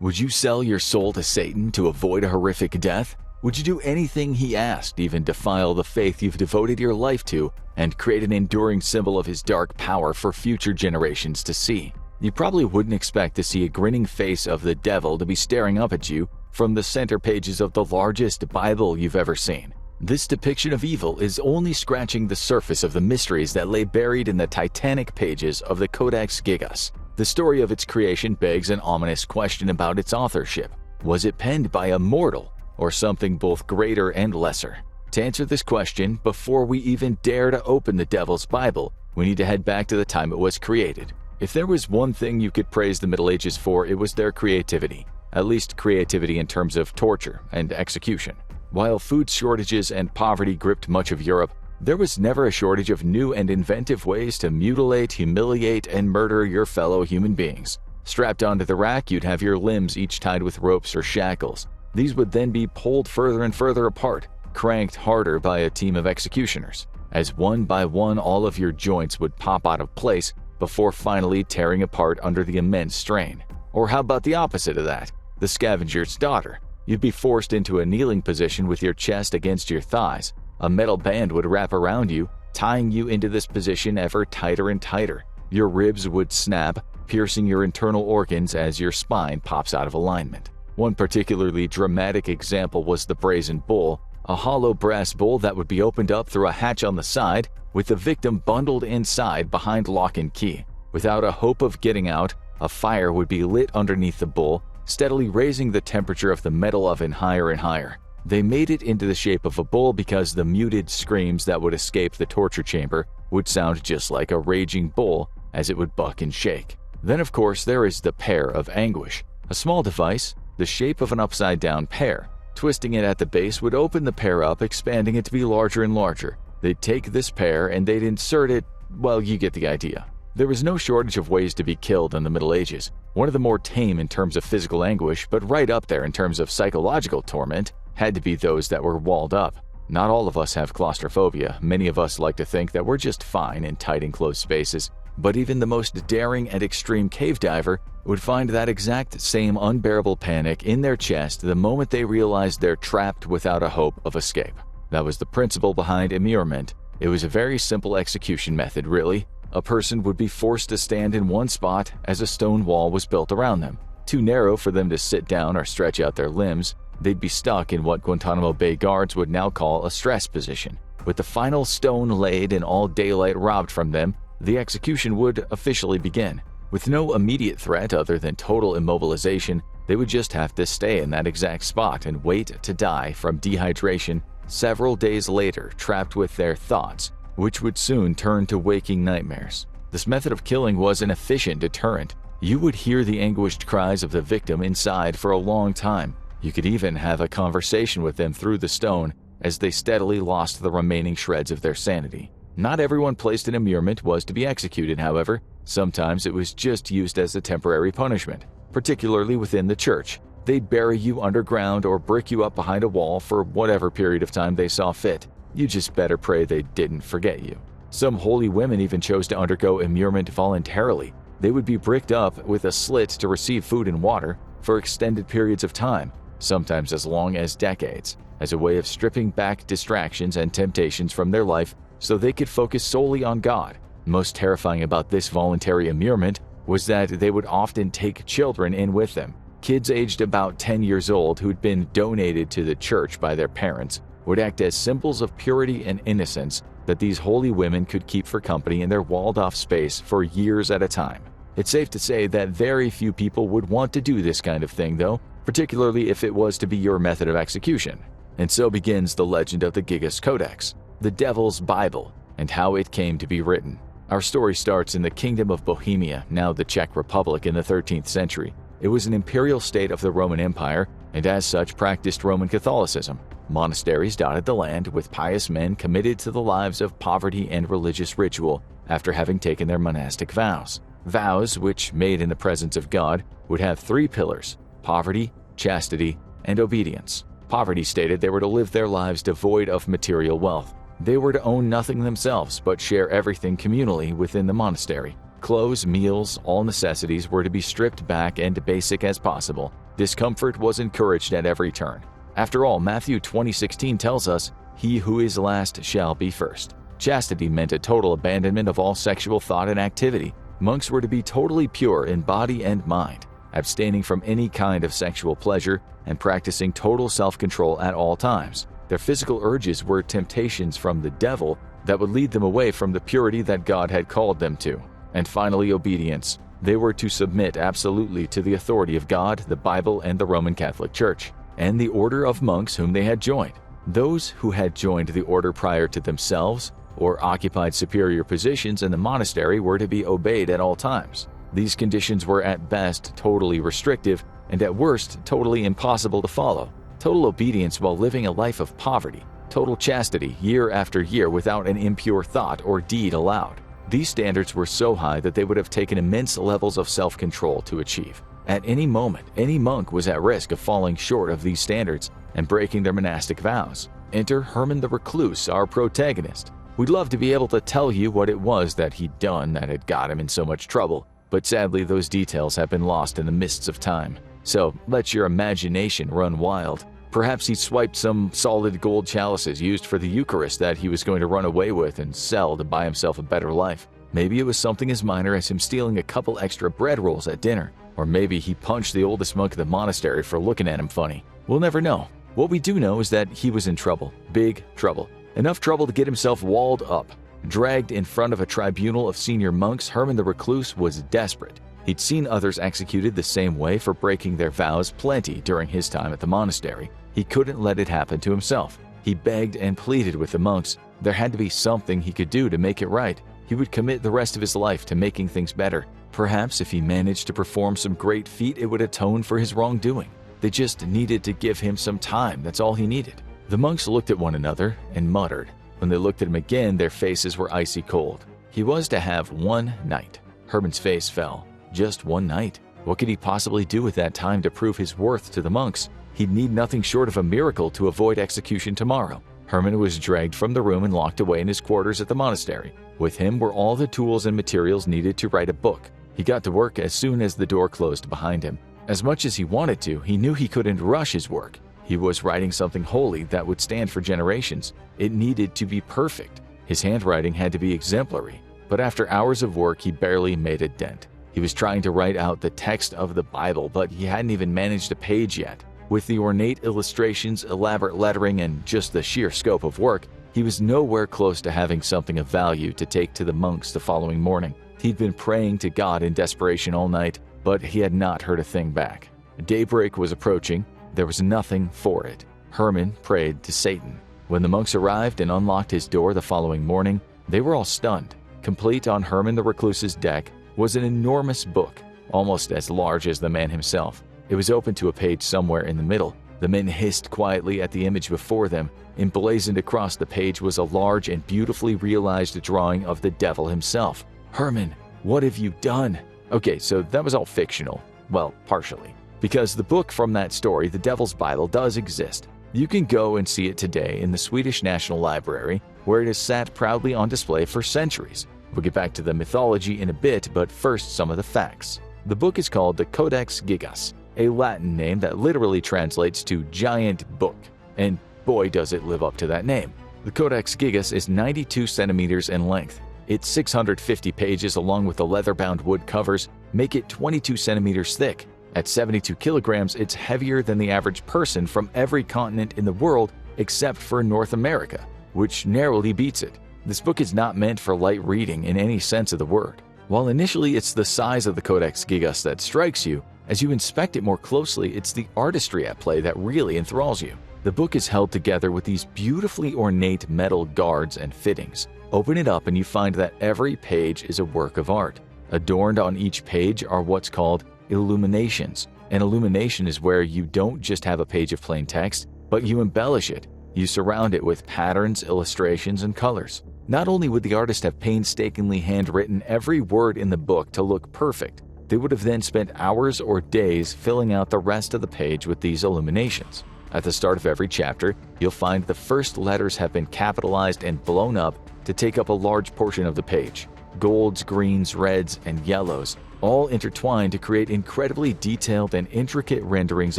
Would you sell your soul to Satan to avoid a horrific death? Would you do anything he asked, even defile the faith you've devoted your life to, and create an enduring symbol of his dark power for future generations to see? You probably wouldn't expect to see a grinning face of the devil to be staring up at you from the center pages of the largest Bible you've ever seen. This depiction of evil is only scratching the surface of the mysteries that lay buried in the titanic pages of the Codex Gigas. The story of its creation begs an ominous question about its authorship. Was it penned by a mortal, or something both greater and lesser? To answer this question, before we even dare to open the Devil's Bible, we need to head back to the time it was created. If there was one thing you could praise the Middle Ages for, it was their creativity. At least creativity in terms of torture and execution. While food shortages and poverty gripped much of Europe, there was never a shortage of new and inventive ways to mutilate, humiliate, and murder your fellow human beings. Strapped onto the rack, you'd have your limbs each tied with ropes or shackles. These would then be pulled further and further apart, cranked harder by a team of executioners, as one by one all of your joints would pop out of place before finally tearing apart under the immense strain. Or how about the opposite of that? The scavenger's daughter. You'd be forced into a kneeling position with your chest against your thighs. A metal band would wrap around you, tying you into this position ever tighter and tighter. Your ribs would snap, piercing your internal organs as your spine pops out of alignment. One particularly dramatic example was the brazen bull, a hollow brass bull that would be opened up through a hatch on the side, with the victim bundled inside behind lock and key. Without a hope of getting out, a fire would be lit underneath the bull, steadily raising the temperature of the metal oven higher and higher. They made it into the shape of a bull because the muted screams that would escape the torture chamber would sound just like a raging bull as it would buck and shake. Then, of course, there is the pear of anguish, a small device, the shape of an upside-down pear. Twisting it at the base would open the pear up, expanding it to be larger and larger. They'd take this pear and they'd insert it, well, you get the idea. There was no shortage of ways to be killed in the Middle Ages. One of the more tame in terms of physical anguish, but right up there in terms of psychological torment, had to be those that were walled up. Not all of us have claustrophobia. Many of us like to think that we're just fine in tight enclosed spaces. But even the most daring and extreme cave diver would find that exact same unbearable panic in their chest the moment they realized they're trapped without a hope of escape. That was the principle behind immurement. It was a very simple execution method, really. A person would be forced to stand in one spot as a stone wall was built around them. Too narrow for them to sit down or stretch out their limbs, they'd be stuck in what Guantanamo Bay guards would now call a stress position. With the final stone laid and all daylight robbed from them, the execution would officially begin. With no immediate threat other than total immobilization, they would just have to stay in that exact spot and wait to die from dehydration several days later, trapped with their thoughts, which would soon turn to waking nightmares. This method of killing was an efficient deterrent. You would hear the anguished cries of the victim inside for a long time. You could even have a conversation with them through the stone as they steadily lost the remaining shreds of their sanity. Not everyone placed in immurement was to be executed, however. Sometimes it was just used as a temporary punishment, particularly within the church. They'd bury you underground or brick you up behind a wall for whatever period of time they saw fit. You just better pray they didn't forget you. Some holy women even chose to undergo immurement voluntarily. They would be bricked up with a slit to receive food and water for extended periods of time, sometimes as long as decades, as a way of stripping back distractions and temptations from their life so they could focus solely on God. Most terrifying about this voluntary immurement was that they would often take children in with them. Kids aged about 10 years old who'd been donated to the church by their parents would act as symbols of purity and innocence that these holy women could keep for company in their walled-off space for years at a time. It's safe to say that very few people would want to do this kind of thing, though, particularly if it was to be your method of execution. And so begins the legend of the Gigas Codex, the Devil's Bible, and how it came to be written. Our story starts in the Kingdom of Bohemia, now the Czech Republic, in the 13th century. It was an imperial state of the Roman Empire, and as such practiced Roman Catholicism. Monasteries dotted the land with pious men committed to the lives of poverty and religious ritual after having taken their monastic vows. Vows, which, made in the presence of God, would have three pillars: poverty, chastity, and obedience. Poverty stated they were to live their lives devoid of material wealth. They were to own nothing themselves but share everything communally within the monastery. Clothes, meals, all necessities were to be stripped back and basic as possible. Discomfort was encouraged at every turn. After all, Matthew 20:16 tells us, "He who is last shall be first." Chastity meant a total abandonment of all sexual thought and activity. Monks were to be totally pure in body and mind, abstaining from any kind of sexual pleasure and practicing total self-control at all times. Their physical urges were temptations from the devil that would lead them away from the purity that God had called them to. And finally, obedience. They were to submit absolutely to the authority of God, the Bible, and the Roman Catholic Church, and the order of monks whom they had joined. Those who had joined the order prior to themselves or occupied superior positions in the monastery were to be obeyed at all times. These conditions were at best totally restrictive and at worst totally impossible to follow. Total obedience while living a life of poverty. Total chastity year after year without an impure thought or deed allowed. These standards were so high that they would have taken immense levels of self-control to achieve. At any moment, any monk was at risk of falling short of these standards and breaking their monastic vows. Enter Herman the Recluse, our protagonist. We'd love to be able to tell you what it was that he'd done that had got him in so much trouble, but sadly those details have been lost in the mists of time. So let your imagination run wild. Perhaps he swiped some solid gold chalices used for the Eucharist that he was going to run away with and sell to buy himself a better life. Maybe it was something as minor as him stealing a couple extra bread rolls at dinner. Or maybe he punched the oldest monk of the monastery for looking at him funny. We'll never know. What we do know is that he was in trouble. Big trouble. Enough trouble to get himself walled up. Dragged in front of a tribunal of senior monks, Herman the Recluse was desperate. He'd seen others executed the same way for breaking their vows plenty during his time at the monastery. He couldn't let it happen to himself. He begged and pleaded with the monks. There had to be something he could do to make it right. He would commit the rest of his life to making things better. Perhaps if he managed to perform some great feat, it would atone for his wrongdoing. They just needed to give him some time, that's all he needed. The monks looked at one another and muttered. When they looked at him again, their faces were icy cold. He was to have one night. Herman's face fell. Just one night. What could he possibly do with that time to prove his worth to the monks? He'd need nothing short of a miracle to avoid execution tomorrow. Herman was dragged from the room and locked away in his quarters at the monastery. With him were all the tools and materials needed to write a book. He got to work as soon as the door closed behind him. As much as he wanted to, he knew he couldn't rush his work. He was writing something holy that would stand for generations. It needed to be perfect. His handwriting had to be exemplary. But after hours of work, he barely made a dent. He was trying to write out the text of the Bible, but he hadn't even managed a page yet. With the ornate illustrations, elaborate lettering, and just the sheer scope of work, he was nowhere close to having something of value to take to the monks the following morning. He'd been praying to God in desperation all night, but he had not heard a thing back. Daybreak was approaching. There was nothing for it. Herman prayed to Satan. When the monks arrived and unlocked his door the following morning, they were all stunned. Complete on Herman the Recluse's deck was an enormous book, almost as large as the man himself. It was open to a page somewhere in the middle. The men hissed quietly at the image before them. Emblazoned across the page was a large and beautifully realized drawing of the devil himself. Herman, what have you done? Okay, so that was all fictional. Well, partially. Because the book from that story, The Devil's Bible, does exist. You can go and see it today in the Swedish National Library, where it has sat proudly on display for centuries. We'll get back to the mythology in a bit, but first some of the facts. The book is called the Codex Gigas, a Latin name that literally translates to giant book. And boy does it live up to that name. The Codex Gigas is 92 centimeters in length. Its 650 pages along with the leather-bound wood covers make it 22 centimeters thick. At 72 kilograms, it's heavier than the average person from every continent in the world except for North America, which narrowly beats it. This book is not meant for light reading in any sense of the word. While initially it's the size of the Codex Gigas that strikes you, as you inspect it more closely, it's the artistry at play that really enthralls you. The book is held together with these beautifully ornate metal guards and fittings. Open it up and you find that every page is a work of art. Adorned on each page are what's called illuminations. An illumination is where you don't just have a page of plain text, but you embellish it. You surround it with patterns, illustrations, and colors. Not only would the artist have painstakingly handwritten every word in the book to look perfect, they would have then spent hours or days filling out the rest of the page with these illuminations. At the start of every chapter, you'll find the first letters have been capitalized and blown up to take up a large portion of the page. golds, greens, reds, and yellows, all intertwined to create incredibly detailed and intricate renderings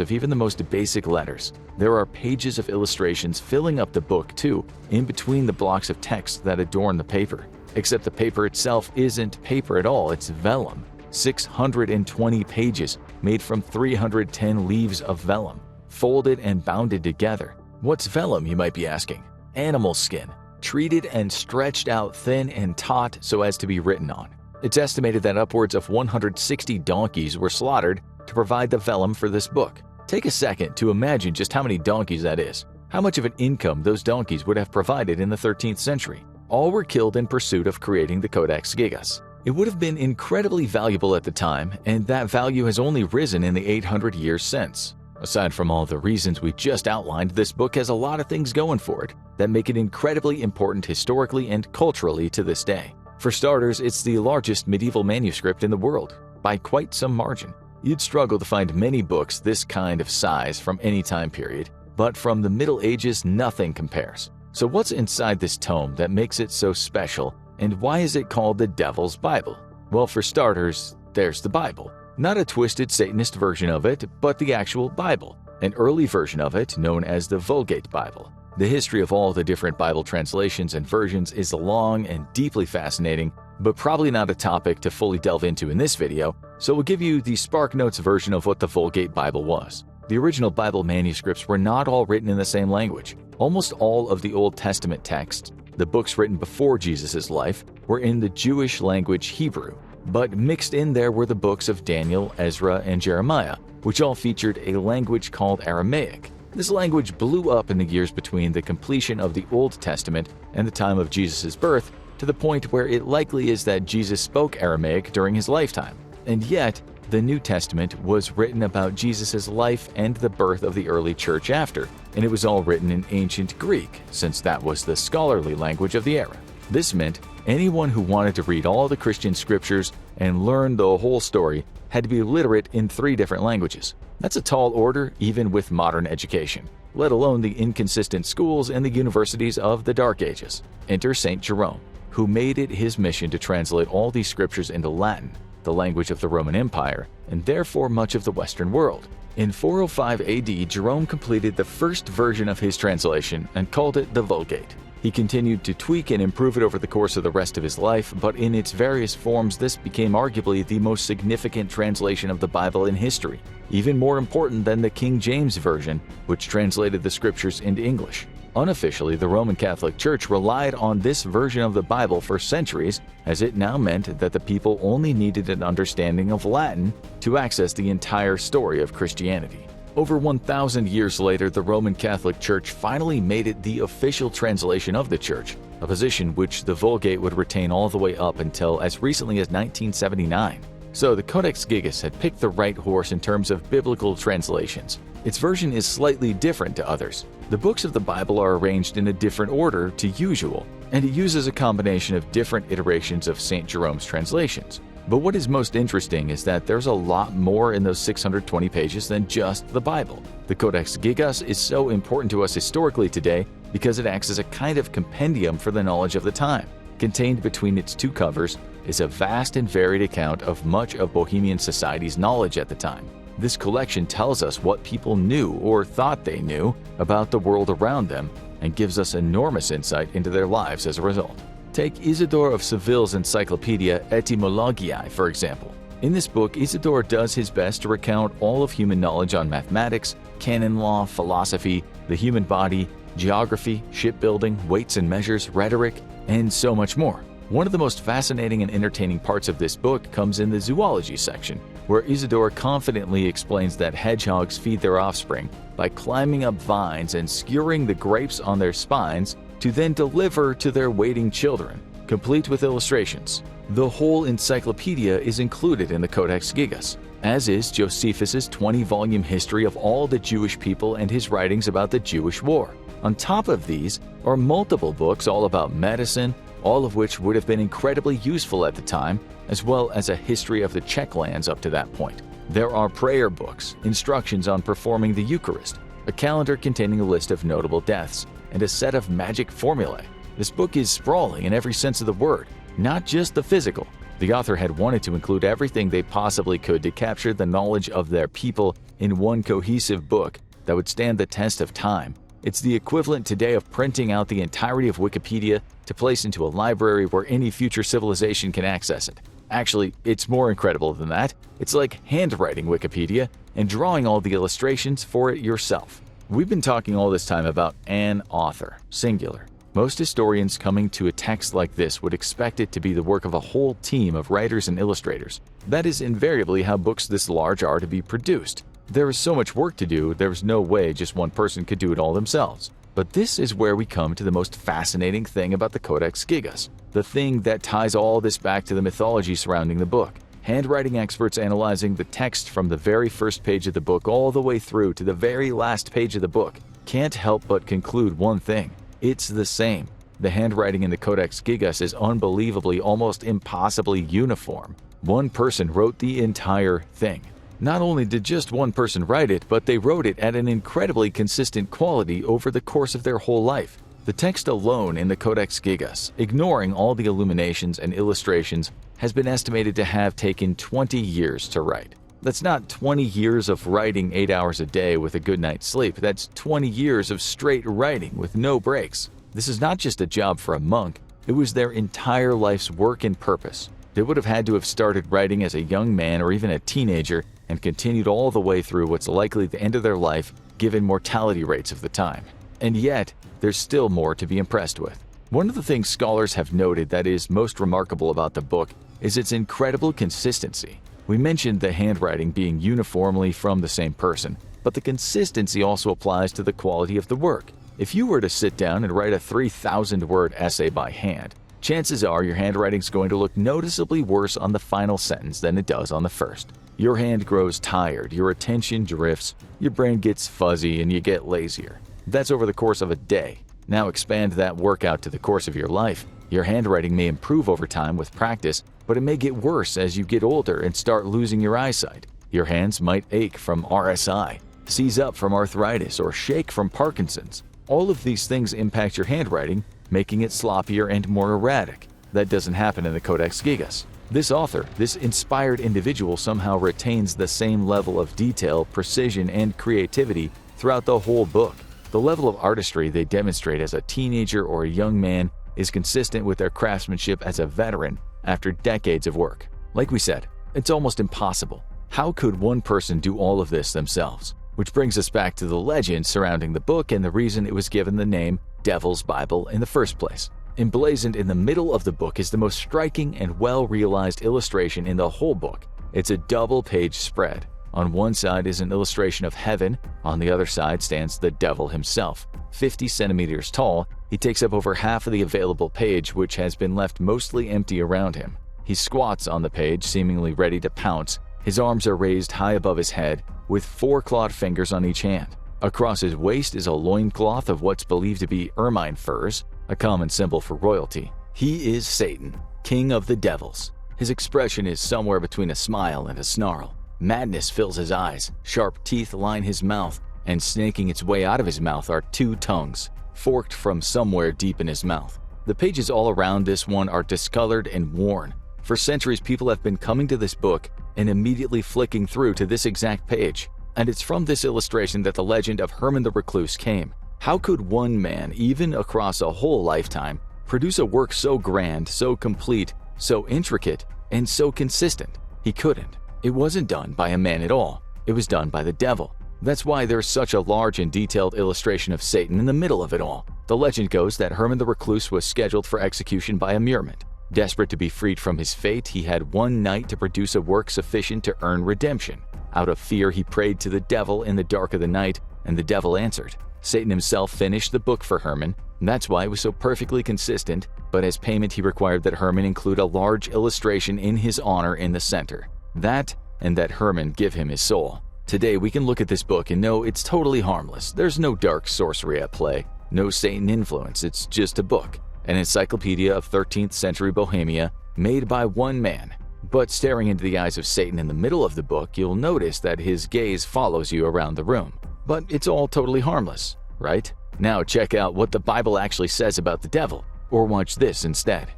of even the most basic letters. There are pages of illustrations filling up the book too, in between the blocks of text that adorn the paper. Except the paper itself isn't paper at all, it's vellum. 620 pages made from 310 leaves of vellum, folded and bounded together. What's vellum, you might be asking? Animal skin, treated and stretched out thin and taut so as to be written on. It's estimated that upwards of 160 donkeys were slaughtered to provide the vellum for this book. Take a second to imagine just how many donkeys that is. How much of an income those donkeys would have provided in the 13th century. All were killed in pursuit of creating the Codex Gigas. It would have been incredibly valuable at the time, and that value has only risen in the 800 years since. Aside from all the reasons we just outlined, this book has a lot of things going for it that make it incredibly important historically and culturally to this day. For starters, it's the largest medieval manuscript in the world, by quite some margin. You'd struggle to find many books this kind of size from any time period, but from the Middle Ages, nothing compares. So what's inside this tome that makes it so special, and why is it called the Devil's Bible? Well, for starters, there's the Bible. Not a twisted Satanist version of it, but the actual Bible, an early version of it known as the Vulgate Bible. The history of all the different Bible translations and versions is long and deeply fascinating, but probably not a topic to fully delve into in this video, so we'll give you the SparkNotes version of what the Vulgate Bible was. The original Bible manuscripts were not all written in the same language. Almost all of the Old Testament texts, the books written before Jesus' life, were in the Jewish language Hebrew, but mixed in there were the books of Daniel, Ezra, and Jeremiah, which all featured a language called Aramaic. This language blew up in the years between the completion of the Old Testament and the time of Jesus' birth, to the point where it likely is that Jesus spoke Aramaic during his lifetime. And yet, the New Testament was written about Jesus' life and the birth of the early church after, and it was all written in ancient Greek, since that was the scholarly language of the era. This meant anyone who wanted to read all the Christian scriptures and learn the whole story had to be literate in 3 different languages. That's a tall order even with modern education, let alone the inconsistent schools and the universities of the Dark Ages. Enter St. Jerome, who made it his mission to translate all these scriptures into Latin, the language of the Roman Empire, and therefore much of the Western world. In 405 AD, Jerome completed the first version of his translation and called it the Vulgate. He continued to tweak and improve it over the course of the rest of his life, but in its various forms, this became arguably the most significant translation of the Bible in history, even more important than the King James Version, which translated the scriptures into English. Unofficially, the Roman Catholic Church relied on this version of the Bible for centuries, as it now meant that the people only needed an understanding of Latin to access the entire story of Christianity. Over 1,000 years later, the Roman Catholic Church finally made it the official translation of the Church, a position which the Vulgate would retain all the way up until as recently as 1979. So the Codex Gigas had picked the right horse in terms of biblical translations. Its version is slightly different to others. The books of the Bible are arranged in a different order to usual, and it uses a combination of different iterations of St. Jerome's translations. But what is most interesting is that there's a lot more in those 620 pages than just the Bible. The Codex Gigas is so important to us historically today because it acts as a kind of compendium for the knowledge of the time. Contained between its 2 covers is a vast and varied account of much of Bohemian society's knowledge at the time. This collection tells us what people knew or thought they knew about the world around them and gives us enormous insight into their lives as a result. Take Isidore of Seville's encyclopedia Etymologiae, for example. In this book, Isidore does his best to recount all of human knowledge on mathematics, canon law, philosophy, the human body, geography, shipbuilding, weights and measures, rhetoric, and so much more. One of the most fascinating and entertaining parts of this book comes in the zoology section, where Isidore confidently explains that hedgehogs feed their offspring by climbing up vines and skewering the grapes on their spines to then deliver to their waiting children, complete with illustrations. The whole encyclopedia is included in the Codex Gigas, as is Josephus's 20-volume history of all the Jewish people and his writings about the Jewish war. On top of these are multiple books all about medicine, all of which would have been incredibly useful at the time, as well as a history of the Czech lands up to that point. There are prayer books, instructions on performing the Eucharist, a calendar containing a list of notable deaths, and a set of magic formulae. This book is sprawling in every sense of the word, not just the physical. The author had wanted to include everything they possibly could to capture the knowledge of their people in one cohesive book that would stand the test of time. It's the equivalent today of printing out the entirety of Wikipedia to place into a library where any future civilization can access it. Actually, it's more incredible than that. It's like handwriting Wikipedia and drawing all the illustrations for it yourself. We've been talking all this time about an author, singular. Most historians coming to a text like this would expect it to be the work of a whole team of writers and illustrators. That is invariably how books this large are to be produced. There is so much work to do, there's no way just one person could do it all themselves. But this is where we come to the most fascinating thing about the Codex Gigas, the thing that ties all this back to the mythology surrounding the book. Handwriting experts analyzing the text from the very first page of the book all the way through to the very last page of the book can't help but conclude one thing. It's the same. The handwriting in the Codex Gigas is unbelievably, almost impossibly uniform. One person wrote the entire thing. Not only did just one person write it, but they wrote it at an incredibly consistent quality over the course of their whole life. The text alone in the Codex Gigas, ignoring all the illuminations and illustrations, has been estimated to have taken 20 years to write. That's not 20 years of writing 8 hours a day with a good night's sleep. That's 20 years of straight writing with no breaks. This is not just a job for a monk. It was their entire life's work and purpose. They would have had to have started writing as a young man or even a teenager and continued all the way through what's likely the end of their life given mortality rates of the time. And yet, there's still more to be impressed with. One of the things scholars have noted that is most remarkable about the book is its incredible consistency. We mentioned the handwriting being uniformly from the same person, but the consistency also applies to the quality of the work. If you were to sit down and write a 3,000-word essay by hand, chances are your handwriting's going to look noticeably worse on the final sentence than it does on the first. Your hand grows tired, your attention drifts, your brain gets fuzzy, and you get lazier. That's over the course of a day. Now expand that work out to the course of your life. Your handwriting may improve over time with practice, but it may get worse as you get older and start losing your eyesight. Your hands might ache from RSI, seize up from arthritis, or shake from Parkinson's. All of these things impact your handwriting, making it sloppier and more erratic. That doesn't happen in the Codex Gigas. This author, this inspired individual, somehow retains the same level of detail, precision, and creativity throughout the whole book. The level of artistry they demonstrate as a teenager or a young man is consistent with their craftsmanship as a veteran after decades of work. Like we said, it's almost impossible. How could one person do all of this themselves? Which brings us back to the legend surrounding the book and the reason it was given the name Devil's Bible in the first place. Emblazoned in the middle of the book is the most striking and well-realized illustration in the whole book. It's a double-page spread. On one side is an illustration of heaven, on the other side stands the devil himself. 50 centimeters tall, he takes up over half of the available page, which has been left mostly empty around him. He squats on the page, seemingly ready to pounce. His arms are raised high above his head, with 4 clawed fingers on each hand. Across his waist is a loincloth of what's believed to be ermine furs, a common symbol for royalty. He is Satan, king of the devils. His expression is somewhere between a smile and a snarl. Madness fills his eyes, sharp teeth line his mouth, and snaking its way out of his mouth are 2 tongues, forked from somewhere deep in his mouth. The pages all around this one are discolored and worn. For centuries, people have been coming to this book and immediately flicking through to this exact page. And it's from this illustration that the legend of Herman the Recluse came. How could one man, even across a whole lifetime, produce a work so grand, so complete, so intricate, and so consistent? He couldn't. It wasn't done by a man at all. It was done by the devil. That's why there's such a large and detailed illustration of Satan in the middle of it all. The legend goes that Herman the Recluse was scheduled for execution by immurement. Desperate to be freed from his fate, he had one night to produce a work sufficient to earn redemption. Out of fear, he prayed to the devil in the dark of the night, and the devil answered. Satan himself finished the book for Herman, and that's why it was so perfectly consistent, but as payment he required that Herman include a large illustration in his honor in the center. That, and that Herman give him his soul. Today we can look at this book and know it's totally harmless. There's no dark sorcery at play, no Satan influence, it's just a book. An encyclopedia of 13th century Bohemia, made by one man. But staring into the eyes of Satan in the middle of the book, you'll notice that his gaze follows you around the room. But it's all totally harmless, right? Now check out what the Bible actually says about the devil, or watch this instead.